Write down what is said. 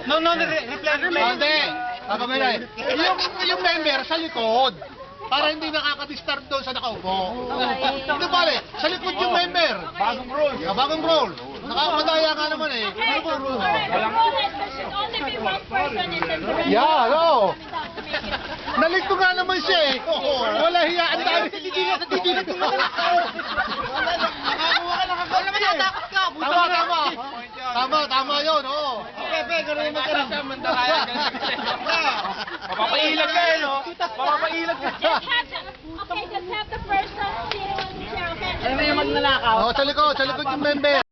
No, reply. Hindi. Kapag yung member sa likod. Para hindi nakaka-disturb doon sa nakaupo. Hindi pare, sa likod yung member. Bagong rules. Bagong rules. Nakamadaya nga naman eh. Ano ba rules? Yeah, no. Nalito nga naman siya eh. Wala hiya. Ang dami. Hindi na tumatakot. Nakakuha ka nakakot siya eh. Tama yun, oo. Pepe, gano'n mo ka lang. Mandalaya ka sa Papapailag ka eh, no? Papapailag ka. Okay, just have the person sitting on the chair, okay? Ano yung magnanakaw? Sa likod yung member.